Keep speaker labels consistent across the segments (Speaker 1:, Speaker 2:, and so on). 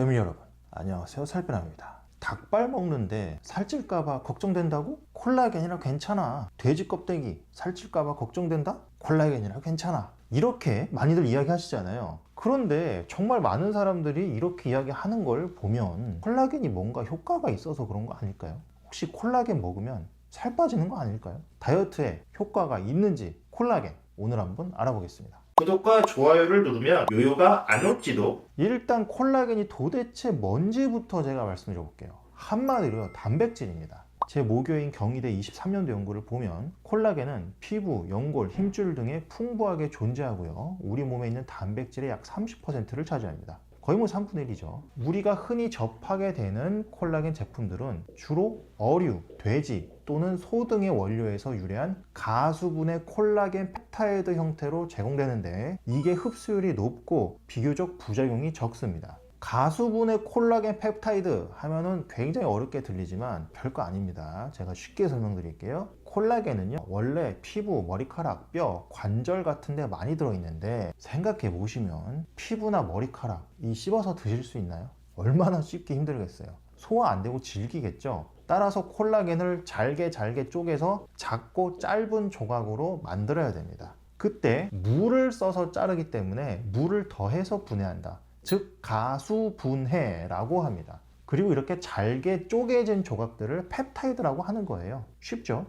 Speaker 1: 패밀리 여러분, 안녕하세요. 살빼남입니다. 닭발 먹는데 살찔까봐 걱정된다고? 콜라겐이라 괜찮아. 돼지 껍데기 살찔까봐 걱정된다? 콜라겐이라 괜찮아. 이렇게 많이들 이야기하시잖아요. 그런데 정말 많은 사람들이 이렇게 이야기하는 걸 보면 콜라겐이 뭔가 효과가 있어서 그런 거 아닐까요? 혹시 콜라겐 먹으면 살 빠지는 거 아닐까요? 다이어트에 효과가 있는지 콜라겐 오늘 한번 알아보겠습니다.
Speaker 2: 구독과 좋아요를 누르면 요요가 안 올지도.
Speaker 1: 일단 콜라겐이 도대체 뭔지부터 제가 말씀드려 볼게요. 한마디로 단백질입니다. 제 모교인 경희대 23년도 연구를 보면 콜라겐은 피부, 연골, 힘줄 등에 풍부하게 존재하고요. 우리 몸에 있는 단백질의 약 30%를 차지합니다. 거의 3분의 1이죠. 우리가 흔히 접하게 되는 콜라겐 제품들은 주로 어류, 돼지 또는 소 등의 원료에서 유래한 가수분해 콜라겐 펩타이드 형태로 제공되는데 이게 흡수율이 높고 비교적 부작용이 적습니다. 가수분해 콜라겐 펩타이드 하면은 굉장히 어렵게 들리지만 별거 아닙니다. 제가 쉽게 설명드릴게요. 콜라겐은요, 원래 피부, 머리카락, 뼈, 관절 같은 데 많이 들어있는데 생각해 보시면 피부나 머리카락 이 씹어서 드실 수 있나요? 얼마나 씹기 힘들겠어요. 소화 안 되고 질기겠죠. 따라서 콜라겐을 잘게 쪼개서 작고 짧은 조각으로 만들어야 됩니다. 그때 물을 써서 자르기 때문에 물을 더해서 분해한다. 즉 가수분해라고 합니다. 그리고 이렇게 잘게 쪼개진 조각들을 펩타이드라고 하는 거예요. 쉽죠?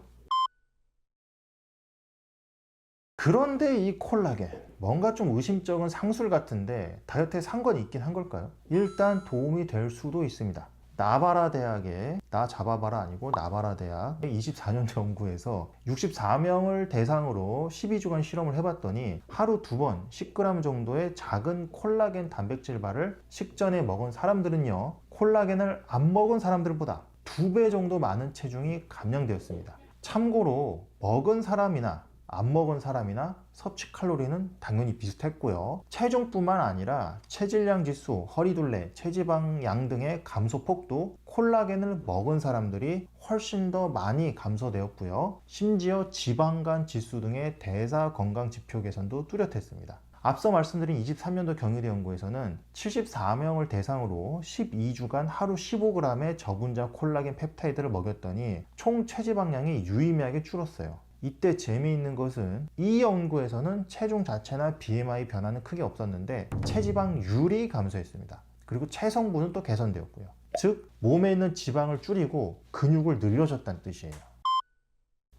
Speaker 1: 그런데 이 콜라겐 뭔가 좀 의심쩍은 상술 같은데 다이어트에 상관이 있긴 한 걸까요? 일단 도움이 될 수도 있습니다. 나바라 대학의 나 잡아봐라 아니고 나바라 대학 24년도 연구에서 64명을 대상으로 12주간 실험을 해봤더니 하루 2번 10g 정도의 작은 콜라겐 단백질 바를 식전에 먹은 사람들은요, 콜라겐을 안 먹은 사람들보다 2배 정도 많은 체중이 감량되었습니다. 참고로 먹은 사람이나 안 먹은 사람이나 섭취 칼로리는 당연히 비슷했고요. 체중뿐만 아니라 체질량 지수, 허리둘레, 체지방량 등의 감소폭도 콜라겐을 먹은 사람들이 훨씬 더 많이 감소되었고요. 심지어 지방간 지수 등의 대사 건강 지표 개선도 뚜렷했습니다. 앞서 말씀드린 23년도 경희대 연구에서는 74명을 대상으로 12주간 하루 15g의 저분자 콜라겐 펩타이드를 먹였더니 총 체지방량이 유의미하게 줄었어요. 이때 재미있는 것은 이 연구에서는 체중 자체나 BMI 변화는 크게 없었는데 체지방률이 감소했습니다. 그리고 체성분은 또 개선되었고요. 즉 몸에 있는 지방을 줄이고 근육을 늘려줬다는 뜻이에요.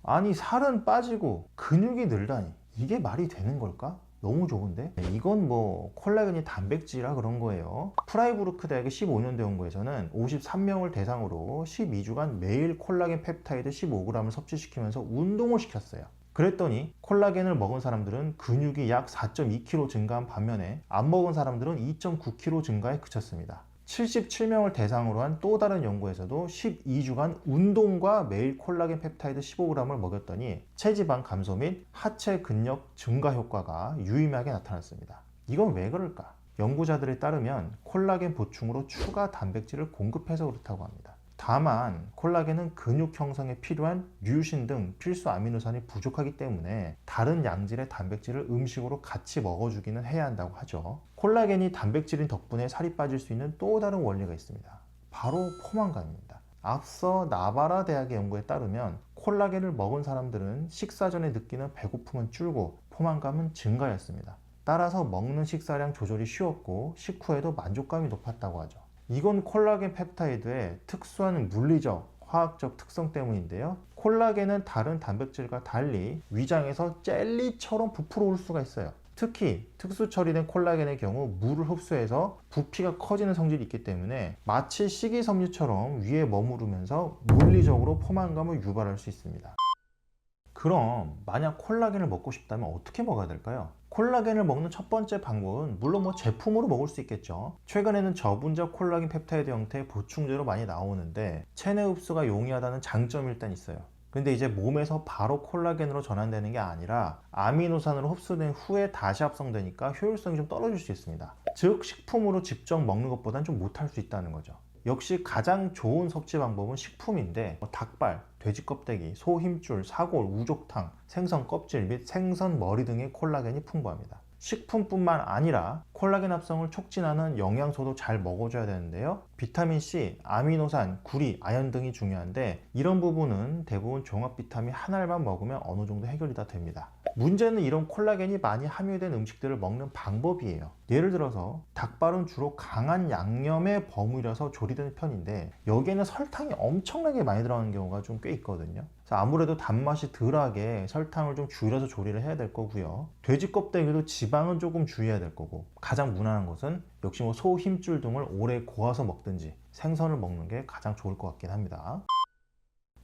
Speaker 1: 아니 살은 빠지고 근육이 늘다니 이게 말이 되는 걸까? 너무 좋은데? 이건 콜라겐이 단백질이라 그런 거예요. 프라이부르크 대학의 15년도 연구에서는 53명을 대상으로 12주간 매일 콜라겐 펩타이드 15g을 섭취시키면서 운동을 시켰어요. 그랬더니 콜라겐을 먹은 사람들은 근육이 약 4.2kg 증가한 반면에 안 먹은 사람들은 2.9kg 증가에 그쳤습니다. 77명을 대상으로 한 또 다른 연구에서도 12주간 운동과 매일 콜라겐 펩타이드 15g을 먹였더니 체지방 감소 및 하체 근력 증가 효과가 유의미하게 나타났습니다. 이건 왜 그럴까? 연구자들에 따르면 콜라겐 보충으로 추가 단백질을 공급해서 그렇다고 합니다. 다만 콜라겐은 근육 형성에 필요한 류신 등 필수 아미노산이 부족하기 때문에 다른 양질의 단백질을 음식으로 같이 먹어주기는 해야 한다고 하죠. 콜라겐이 단백질인 덕분에 살이 빠질 수 있는 또 다른 원리가 있습니다. 바로 포만감입니다. 앞서 나바라 대학의 연구에 따르면 콜라겐을 먹은 사람들은 식사 전에 느끼는 배고픔은 줄고 포만감은 증가했습니다. 따라서 먹는 식사량 조절이 쉬웠고 식후에도 만족감이 높았다고 하죠. 이건 콜라겐 펩타이드의 특수한 물리적, 화학적 특성 때문인데요. 콜라겐은 다른 단백질과 달리 위장에서 젤리처럼 부풀어 올 수가 있어요. 특히 특수 처리된 콜라겐의 경우 물을 흡수해서 부피가 커지는 성질이 있기 때문에 마치 식이섬유처럼 위에 머무르면서 물리적으로 포만감을 유발할 수 있습니다. 그럼 만약 콜라겐을 먹고 싶다면 어떻게 먹어야 될까요? 콜라겐을 먹는 첫 번째 방법은 물론 제품으로 먹을 수 있겠죠. 최근에는 저분자 콜라겐 펩타이드 형태의 보충제로 많이 나오는데 체내 흡수가 용이하다는 장점이 일단 있어요. 근데 이제 몸에서 바로 콜라겐으로 전환되는 게 아니라 아미노산으로 흡수된 후에 다시 합성되니까 효율성이 좀 떨어질 수 있습니다. 즉 식품으로 직접 먹는 것보다는 좀 못할 수 있다는 거죠. 역시 가장 좋은 섭취 방법은 식품인데 닭발, 돼지 껍데기, 소 힘줄, 사골, 우족탕, 생선 껍질 및 생선 머리 등의 콜라겐이 풍부합니다. 식품뿐만 아니라 콜라겐 합성을 촉진하는 영양소도 잘 먹어줘야 되는데요. 비타민C, 아미노산, 구리, 아연 등이 중요한데 이런 부분은 대부분 종합 비타민 한 알만 먹으면 어느 정도 해결이 다 됩니다. 문제는 이런 콜라겐이 많이 함유된 음식들을 먹는 방법이에요. 예를 들어서 닭발은 주로 강한 양념에 버무려서 조리되는 편인데 여기에는 설탕이 엄청나게 많이 들어가는 경우가 좀 꽤 있거든요. 그래서 아무래도 단맛이 덜하게 설탕을 좀 줄여서 조리를 해야 될 거고요. 돼지 껍데기도 지방은 조금 주의해야 될 거고, 가장 무난한 것은 역시 뭐 소 힘줄 등을 오래 고아서 먹든지 생선을 먹는 게 가장 좋을 것 같긴 합니다.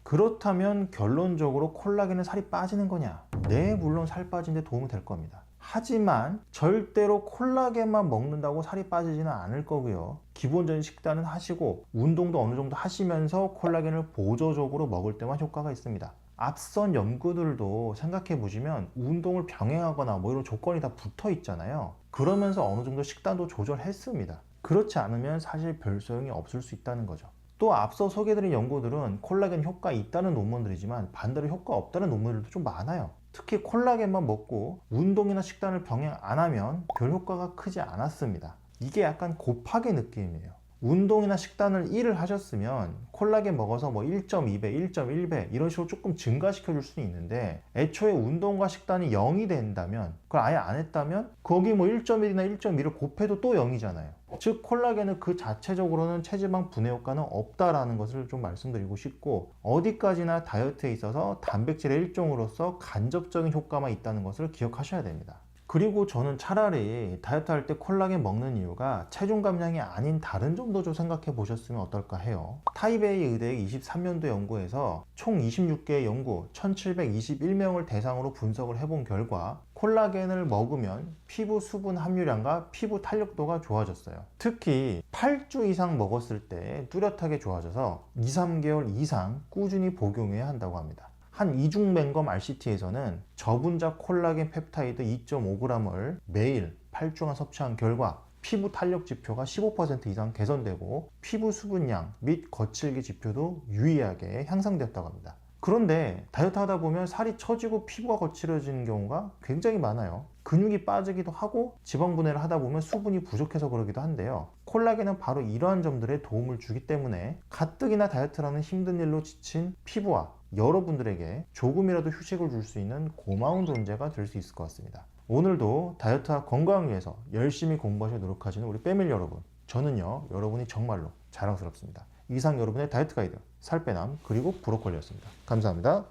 Speaker 1: 그렇다면 결론적으로 콜라겐은 살이 빠지는 거냐? 네, 물론 살 빠지는 데 도움이 될 겁니다. 하지만 절대로 콜라겐만 먹는다고 살이 빠지지는 않을 거고요. 기본적인 식단은 하시고 운동도 어느 정도 하시면서 콜라겐을 보조적으로 먹을 때만 효과가 있습니다. 앞선 연구들도 생각해 보시면 운동을 병행하거나 뭐 이런 조건이 다 붙어 있잖아요. 그러면서 어느 정도 식단도 조절했습니다. 그렇지 않으면 사실 별 소용이 없을 수 있다는 거죠. 또 앞서 소개해드린 연구들은 콜라겐 효과 있다는 논문들이지만 반대로 효과 없다는 논문들도 좀 많아요. 특히 콜라겐만 먹고 운동이나 식단을 병행 안 하면 별 효과가 크지 않았습니다. 이게 약간 곱하기 느낌이에요. 운동이나 식단을 1을 하셨으면 콜라겐 먹어서 뭐 1.2배, 1.1배 이런 식으로 조금 증가시켜 줄 수는 있는데 애초에 운동과 식단이 0이 된다면, 그걸 아예 안 했다면 거기 뭐 1.1이나 1.2를 곱해도 또 0이잖아요. 즉 콜라겐은 그 자체적으로는 체지방 분해 효과는 없다라는 것을 좀 말씀드리고 싶고, 어디까지나 다이어트에 있어서 단백질의 일종으로서 간접적인 효과만 있다는 것을 기억하셔야 됩니다. 그리고 저는 차라리 다이어트 할 때 콜라겐 먹는 이유가 체중 감량이 아닌 다른 점도 좀 생각해 보셨으면 어떨까 해요. 타이베이 의대의 23년도 연구에서 총 26개의 연구 1721명을 대상으로 분석을 해본 결과 콜라겐을 먹으면 피부 수분 함유량과 피부 탄력도가 좋아졌어요. 특히 8주 이상 먹었을 때 뚜렷하게 좋아져서 2, 3개월 이상 꾸준히 복용해야 한다고 합니다. 한 이중맹검 RCT에서는 저분자 콜라겐 펩타이드 2.5g을 매일 8주간 섭취한 결과 피부 탄력 지표가 15% 이상 개선되고 피부 수분량 및 거칠기 지표도 유의하게 향상되었다고 합니다. 그런데 다이어트 하다 보면 살이 처지고 피부가 거칠어지는 경우가 굉장히 많아요. 근육이 빠지기도 하고 지방 분해를 하다 보면 수분이 부족해서 그러기도 한데요. 콜라겐은 바로 이러한 점들에 도움을 주기 때문에 가뜩이나 다이어트라는 힘든 일로 지친 피부와 여러분들에게 조금이라도 휴식을 줄 수 있는 고마운 존재가 될 수 있을 것 같습니다. 오늘도 다이어트와 건강을 위해서 열심히 공부하셔 노력하시는 우리 패밀리 여러분, 저는요 여러분이 정말로 자랑스럽습니다. 이상 여러분의 다이어트 가이드 살빼남 그리고 브로콜리였습니다. 감사합니다.